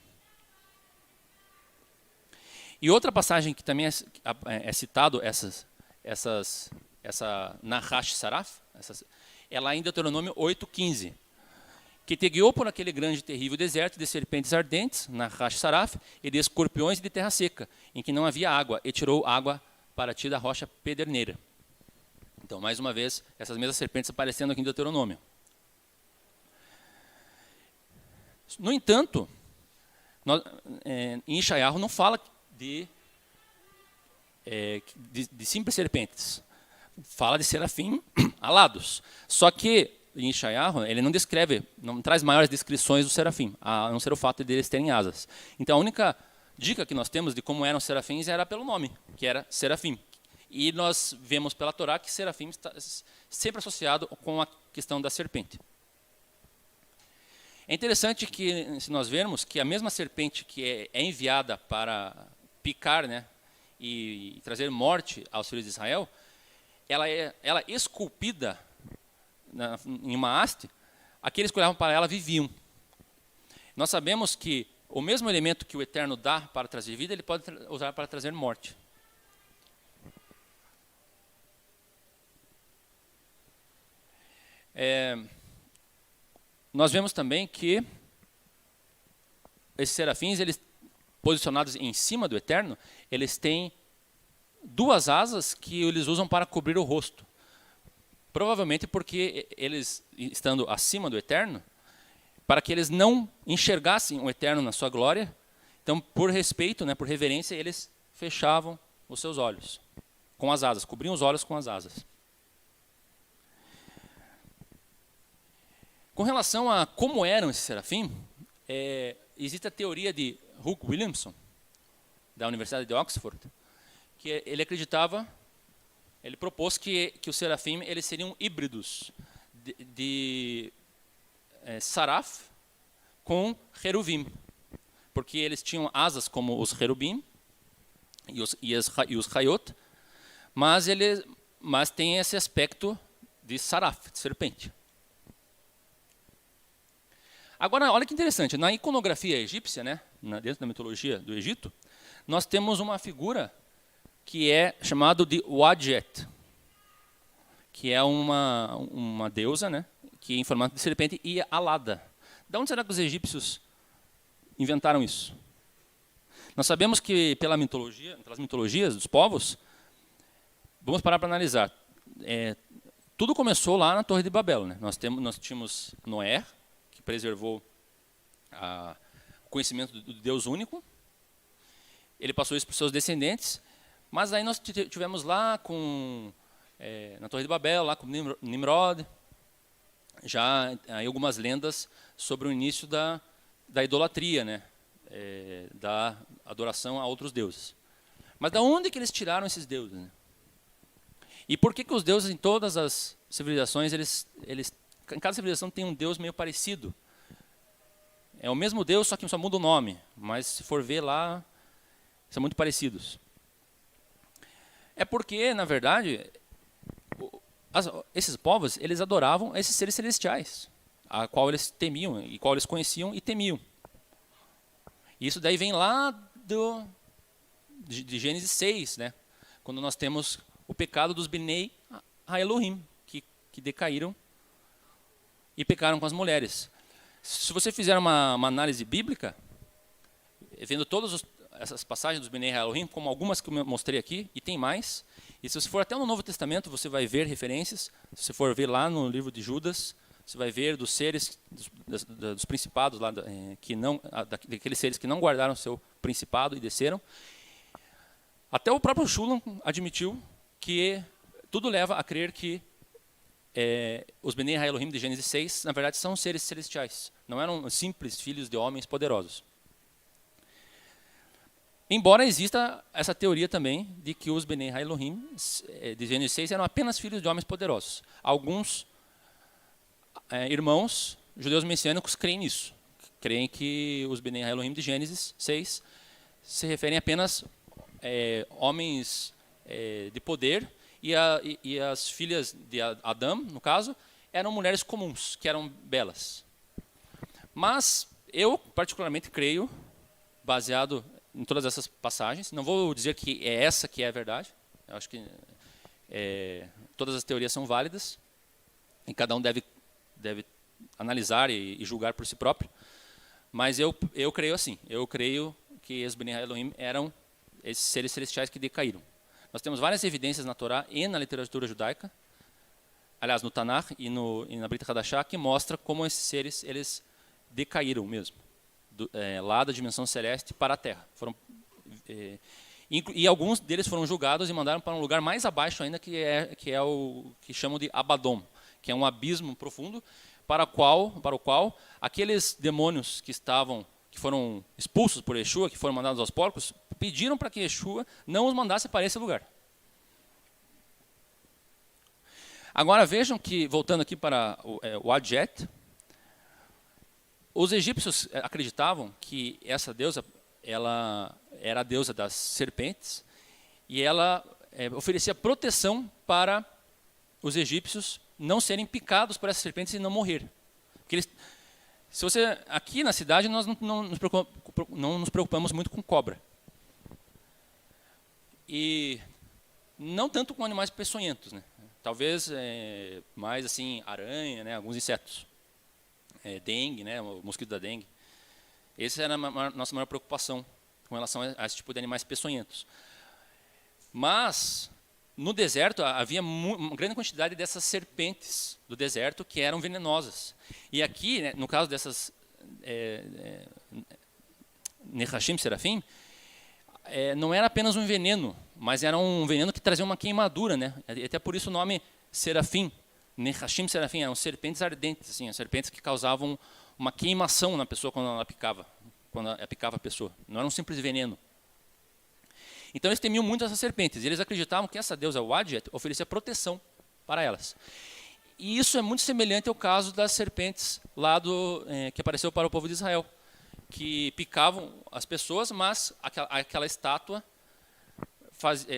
E outra passagem que também é citado, essa Nahash Saraf, ela em Deuteronômio 8:15, que te guiou por aquele grande e terrível deserto de serpentes ardentes, Nahash Saraf, e de escorpiões e de terra seca, em que não havia água, e tirou água para ti da rocha pederneira. Então, mais uma vez, essas mesmas serpentes aparecendo aqui em Deuteronômio. No entanto, em Yeshayahu não fala de simples serpentes. Fala de serafim alados. Só que em Yeshayahu ele não descreve, não traz maiores descrições do serafim, a não ser o fato de eles terem asas. Então a única dica que nós temos de como eram os serafins era pelo nome, que era serafim. E nós vemos pela Torá que serafim está sempre associado com a questão da serpente. É interessante que, se nós vermos, que a mesma serpente que é enviada para picar, né, e trazer morte aos filhos de Israel, ela é esculpida em uma haste, aqueles que olhavam para ela viviam. Nós sabemos que o mesmo elemento que o Eterno dá para trazer vida, ele pode usar para trazer morte. Nós vemos também que esses serafins, eles posicionados em cima do Eterno, eles têm duas asas que eles usam para cobrir o rosto. Provavelmente porque eles, estando acima do Eterno, para que eles não enxergassem o Eterno na sua glória, então, por respeito, né, por reverência, eles fechavam os seus olhos com as asas, cobriam os olhos com as asas. Com relação a como eram esses serafim, existe a teoria de Hugh Williamson, da Universidade de Oxford, que ele acreditava, ele propôs que os serafim eles seriam híbridos de saraf com cheruvim, porque eles tinham asas como os cherubim e os hayot, mas tem esse aspecto de saraf, de serpente. Agora, olha que interessante, na iconografia egípcia, né, dentro da mitologia do Egito, nós temos uma figura que é chamada de Wadjet, que é uma deusa, né, que é em formato de serpente e alada. De onde será que os egípcios inventaram isso? Nós sabemos que pelas mitologias dos povos, vamos parar para analisar. Tudo começou lá na Torre de Babel, né? Nós tínhamos Noé, que preservou o conhecimento do Deus único. Ele passou isso para os seus descendentes, mas aí nós tivemos lá na Torre de Babel, lá com Nimrod, já aí algumas lendas sobre o início da idolatria, né? Da adoração a outros deuses. Mas da onde que eles tiraram esses deuses, né? E por que os deuses em todas as civilizações, em cada civilização tem um deus meio parecido? É o mesmo Deus, só que só muda o nome. Mas se for ver lá, são muito parecidos. É porque, na verdade, esses povos, eles adoravam esses seres celestiais, a qual eles temiam, e qual eles conheciam e temiam. Isso daí vem lá de Gênesis 6, né? Quando nós temos o pecado dos Bnei Ha-Elohim, que decaíram e pecaram com as mulheres. Se você fizer uma análise bíblica, vendo todas essas passagens dos Bnei Ha-Elohim, como algumas que eu mostrei aqui, e tem mais, e se você for até no Novo Testamento, você vai ver referências. Se você for ver lá no livro de Judas, você vai ver dos seres, dos principados, lá, daqueles seres que não guardaram seu principado e desceram. Até o próprio Shulam admitiu que tudo leva a crer que os Bnei Ha-Elohim de Gênesis 6, na verdade, são seres celestiais. Não eram simples filhos de homens poderosos. Embora exista essa teoria também de que os Bnei Ha-Elohim de Gênesis 6 eram apenas filhos de homens poderosos. Alguns irmãos judeus messiânicos creem nisso. Creem que os Bnei Ha-Elohim de Gênesis 6 se referem apenas homens de poder, e as filhas de Adão, no caso, eram mulheres comuns, que eram belas. Mas eu, particularmente, creio, baseado em todas essas passagens, não vou dizer que é essa que é a verdade, eu acho que todas as teorias são válidas, e cada um deve analisar e julgar por si próprio, mas eu creio assim, eu creio que os Bnei Ha-Elohim eram esses seres celestiais que decaíram. Nós temos várias evidências na Torá e na literatura judaica, aliás, no Tanakh e na Brit Hadashah, que mostra como esses seres eles decaíram mesmo, lá da dimensão celeste para a Terra. E alguns deles foram julgados e mandaram para um lugar mais abaixo ainda, que é o que chamam de Abaddon, que é um abismo profundo, para o qual aqueles demônios que foram expulsos por Yeshua, que foram mandados aos porcos, pediram para que Yeshua não os mandasse para esse lugar. Agora vejam que, voltando aqui para o Adjet, os egípcios acreditavam que essa deusa, ela era a deusa das serpentes, e ela oferecia proteção para os egípcios não serem picados por essas serpentes e não morrer. Porque aqui na cidade nós não nos preocupamos muito com cobra. E não tanto com animais peçonhentos, né? Talvez mais assim aranha, né? Alguns insetos. Dengue, né? O mosquito da dengue. Essa era a nossa maior preocupação com relação a esse tipo de animais peçonhentos. Mas no deserto havia uma grande quantidade dessas serpentes do deserto que eram venenosas. E aqui, né, no caso dessas Nechashim, serafim, não era apenas um veneno, mas era um veneno que trazia uma queimadura, né? E até por isso o nome serafim, Nechashim, serafim, eram serpentes ardentes, assim, serpentes que causavam uma queimação na pessoa quando ela picava a pessoa. Não era um simples veneno. Então eles temiam muito essas serpentes, e eles acreditavam que essa deusa, o Adjet, oferecia proteção para elas. E isso é muito semelhante ao caso das serpentes lá que apareceu para o povo de Israel, que picavam as pessoas, mas aquela estátua,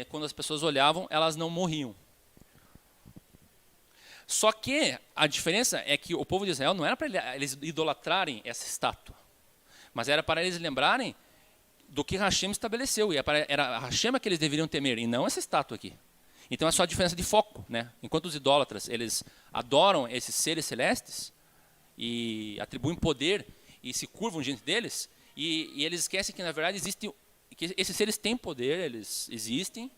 quando as pessoas olhavam, elas não morriam. Só que a diferença é que o povo de Israel não era para eles idolatrarem essa estátua, mas era para eles lembrarem do que Hashem estabeleceu, e era Hashem que eles deveriam temer, e não essa estátua aqui. Então é só a diferença de foco, né? Enquanto os idólatras, eles adoram esses seres celestes, e atribuem poder, e se curvam diante deles, e eles esquecem que na verdade que esses seres têm poder, eles existem,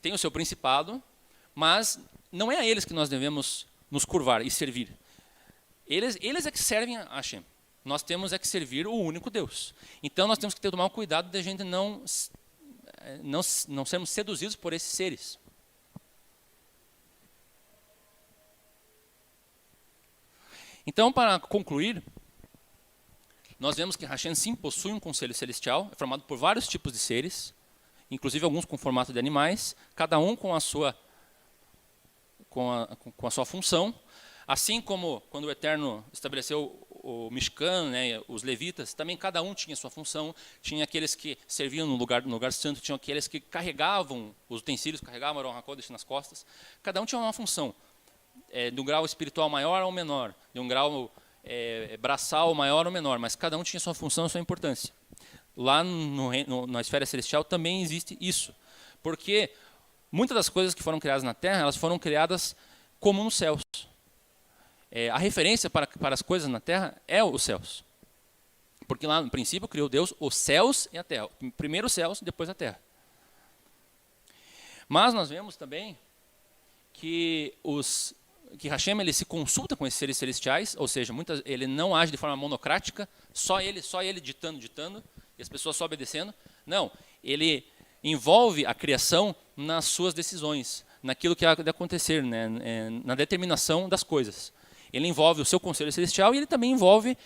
têm o seu principado, mas não é a eles que nós devemos nos curvar e servir. Eles é que servem a Hashem. Nós temos que servir o único Deus. Então nós temos que tomar um cuidado de a gente não sermos seduzidos por esses seres. Então, para concluir, nós vemos que Hashem sim possui um conselho celestial, é formado por vários tipos de seres, inclusive alguns com formato de animais, cada um com a sua função. Assim como quando o Eterno estabeleceu o Mishkan, né, os levitas, também cada um tinha sua função. Tinha aqueles que serviam no lugar santo, tinha aqueles que carregavam os utensílios, carregavam o Aron HaKodesh nas costas. Cada um tinha uma função, de um grau espiritual maior ou menor, de um grau braçal maior ou menor, mas cada um tinha sua função e sua importância. Lá na esfera celestial também existe isso, porque muitas das coisas que foram criadas na Terra, elas foram criadas como nos céus. A referência para as coisas na Terra é os céus. Porque lá no princípio criou Deus os céus e a terra. Primeiro os céus, depois a terra. Mas nós vemos também que Hashem ele se consulta com esses seres celestiais, ou seja, ele não age de forma monocrática, só ele ditando, e as pessoas só obedecendo. Não, ele envolve a criação nas suas decisões, naquilo que há de acontecer, né, na determinação das coisas. Ele envolve o seu conselho celestial e ele também envolve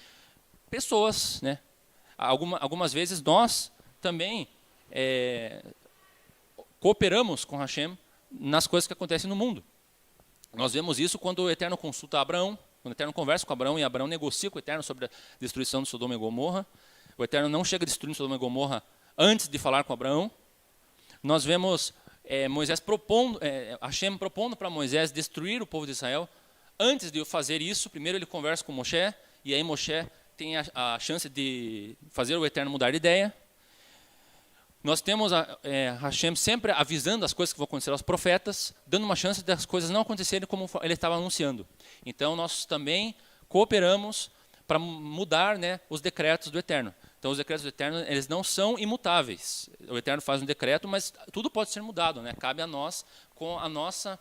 pessoas, né? Algumas vezes nós também cooperamos com Hashem nas coisas que acontecem no mundo. Nós vemos isso quando o Eterno consulta Abraão, quando o Eterno conversa com Abraão e Abraão negocia com o Eterno sobre a destruição de Sodoma e Gomorra. O Eterno não chega destruindo Sodoma e Gomorra antes de falar com Abraão. Nós vemos Hashem propondo para Moisés destruir o povo de Israel. Antes de fazer isso, primeiro ele conversa com Moshe, e aí Moshe tem a chance de fazer o Eterno mudar de ideia. Nós temos Hashem sempre avisando as coisas que vão acontecer aos profetas, dando uma chance das coisas não acontecerem como ele estava anunciando. Então nós também cooperamos para mudar, né, os decretos do Eterno. Então os decretos do Eterno, eles não são imutáveis. O Eterno faz um decreto, mas tudo pode ser mudado, né? Cabe a nós, com a nossa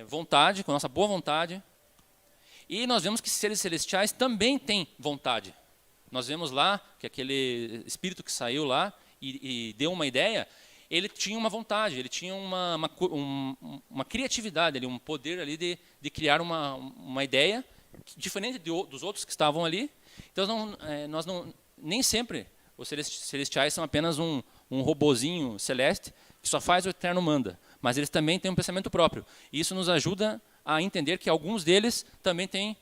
vontade, com a nossa boa vontade. E nós vemos que seres celestiais também têm vontade. Nós vemos lá que aquele espírito que saiu lá e deu uma ideia, ele tinha uma vontade, ele tinha uma criatividade, um poder ali de criar uma ideia diferente dos outros que estavam ali. Então nem sempre os celestiais são apenas um robozinho celeste que só faz o Eterno manda, mas eles também têm um pensamento próprio. E isso nos ajuda a entender que alguns deles também têm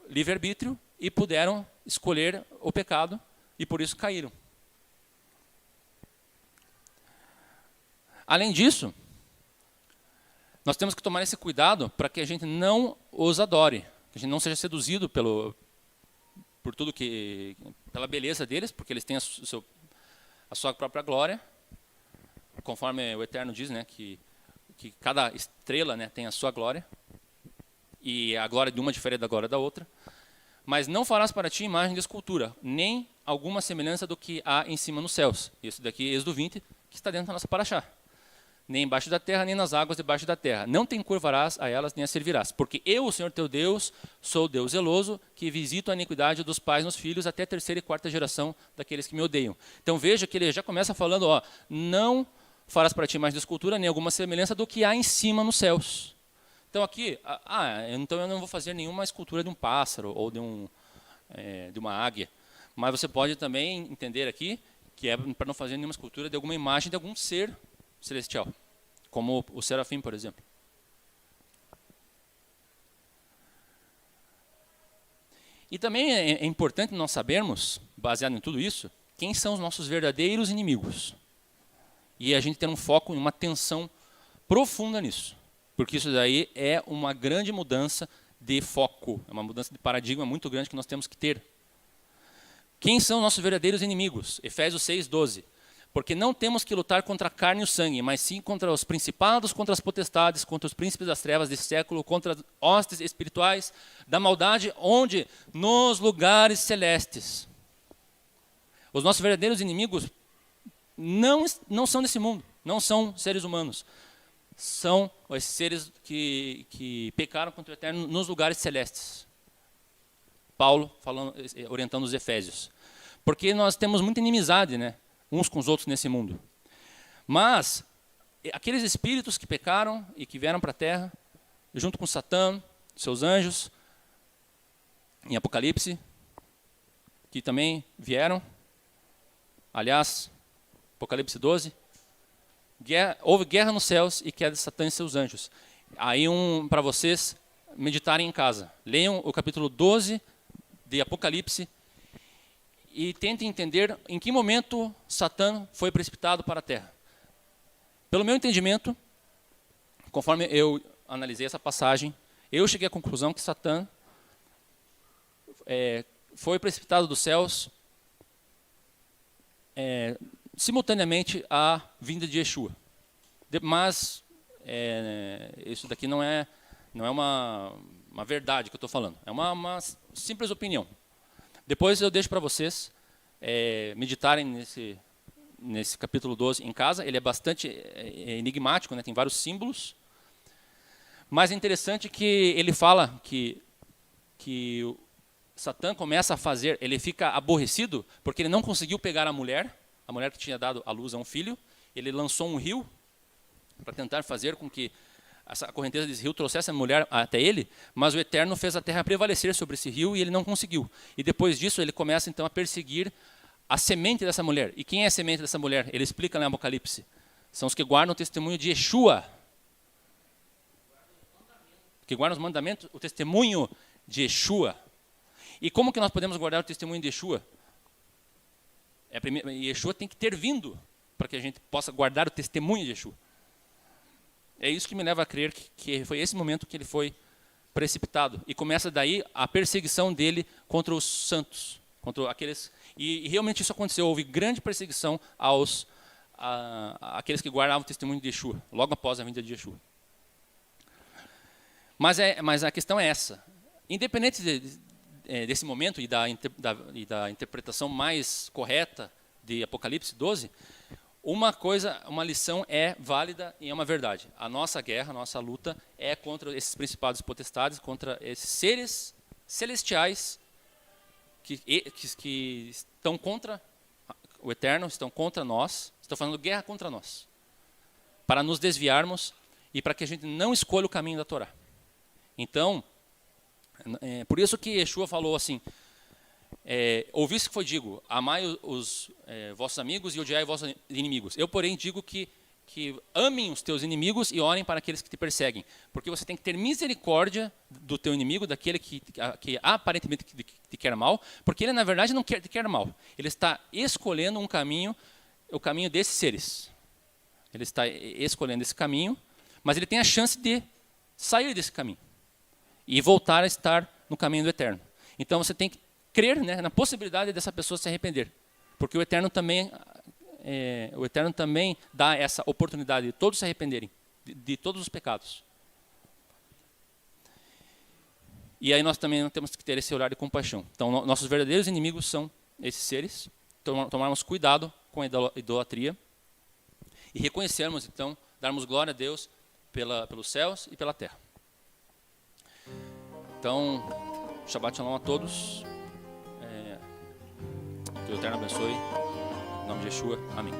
livre-arbítrio e puderam escolher o pecado e por isso caíram. Além disso, nós temos que tomar esse cuidado para que a gente não os adore, que a gente não seja seduzido por tudo pela beleza deles, porque eles têm a sua própria glória, conforme o Eterno diz, né, que cada estrela, né, tem a sua glória, e a glória de uma difere da glória da outra. Mas não farás para ti imagem de escultura, nem alguma semelhança do que há em cima nos céus. Isso daqui é Êxodo 20, que está dentro da nossa paraxá. Nem embaixo da terra, nem nas águas debaixo da terra. Não te encurvarás a elas, nem as servirás. Porque eu, o Senhor teu Deus, sou Deus zeloso, que visito a iniquidade dos pais nos filhos, até a 3ª e 4ª geração daqueles que me odeiam. Então veja que ele já começa falando, não farás para ti imagem de escultura, nem alguma semelhança do que há em cima nos céus. Então aqui, então eu não vou fazer nenhuma escultura de um pássaro ou de uma águia. Mas você pode também entender aqui que é para não fazer nenhuma escultura de alguma imagem de algum ser celestial, como o serafim, por exemplo. E também é importante nós sabermos, baseado em tudo isso, quem são os nossos verdadeiros inimigos. E a gente ter um foco e uma atenção profunda nisso. Porque isso daí é uma grande mudança de foco, é uma mudança de paradigma muito grande que nós temos que ter. Quem são nossos verdadeiros inimigos? Efésios 6:12. Porque não temos que lutar contra a carne e o sangue, mas sim contra os principados, contra as potestades, contra os príncipes das trevas desse século, contra as hostes espirituais da maldade, onde? Nos lugares celestes. Os nossos verdadeiros inimigos não são desse mundo, não são seres humanos. São esses seres que pecaram contra o Eterno nos lugares celestes. Paulo orientando os Efésios. Porque nós temos muita inimizade, né, uns com os outros nesse mundo. Mas aqueles espíritos que pecaram e que vieram para a terra, junto com Satã, seus anjos, em Apocalipse, que também vieram. Aliás, Apocalipse 12. Houve guerra nos céus e queda de Satã e seus anjos. Aí para vocês meditarem em casa. Leiam o capítulo 12 de Apocalipse e tentem entender em que momento Satã foi precipitado para a terra. Pelo meu entendimento, conforme eu analisei essa passagem, eu cheguei à conclusão que Satã foi precipitado dos céus simultaneamente à vinda de Yeshua. Mas isso daqui não é uma verdade que eu estou falando. É uma simples opinião. Depois eu deixo para vocês meditarem nesse capítulo 12 em casa. Ele é bastante enigmático, né? Tem vários símbolos. Mas é interessante que ele fala que o Satã começa a fazer, ele fica aborrecido porque ele não conseguiu pegar a mulher que tinha dado à luz a um filho. Ele lançou um rio para tentar fazer com que essa correnteza desse rio trouxesse a mulher até ele, mas o Eterno fez a terra prevalecer sobre esse rio e ele não conseguiu. E depois disso ele começa então a perseguir a semente dessa mulher. E quem é a semente dessa mulher? Ele explica lá em Apocalipse. São os que guardam o testemunho de Yeshua. Que guardam os mandamentos, o testemunho de Yeshua. E como que nós podemos guardar o testemunho de Yeshua? Yeshua tem que ter vindo para que a gente possa guardar o testemunho de Yeshua. É isso que me leva a crer que foi esse momento que ele foi precipitado. E começa daí a perseguição dele contra os santos, contra aqueles. E realmente isso aconteceu. Houve grande perseguição àqueles que guardavam o testemunho de Yeshua, logo após a vinda de Yeshua. Mas a questão é essa. Independente desse momento e da interpretação mais correta de Apocalipse 12, uma lição é válida e é uma verdade. A nossa guerra, a nossa luta é contra esses principados e potestades, contra esses seres celestiais que estão contra o Eterno, estão contra nós, estão fazendo guerra contra nós, para nos desviarmos e para que a gente não escolha o caminho da Torá. Então, por isso que Yeshua falou assim, ouviste que foi digo, amai os vossos amigos e odiai vossos inimigos. Eu, porém, digo que amem os teus inimigos e orem para aqueles que te perseguem. Porque você tem que ter misericórdia do teu inimigo, daquele que aparentemente te quer mal, porque ele, na verdade, não te quer mal. Ele está escolhendo um caminho, o caminho desses seres. Ele está escolhendo esse caminho, mas ele tem a chance de sair desse caminho e voltar a estar no caminho do Eterno. Então você tem que crer, né, na possibilidade dessa pessoa se arrepender, porque o Eterno também dá essa oportunidade de todos se arrependerem de todos os pecados. E aí nós também temos que ter esse olhar de compaixão. Então nossos verdadeiros inimigos são esses seres. Tomarmos cuidado com a idolatria e reconhecermos, então, darmos glória a Deus pelos céus e pela terra. Então, Shabbat Shalom a todos. Que o Eterno abençoe. Em nome de Yeshua. Amém.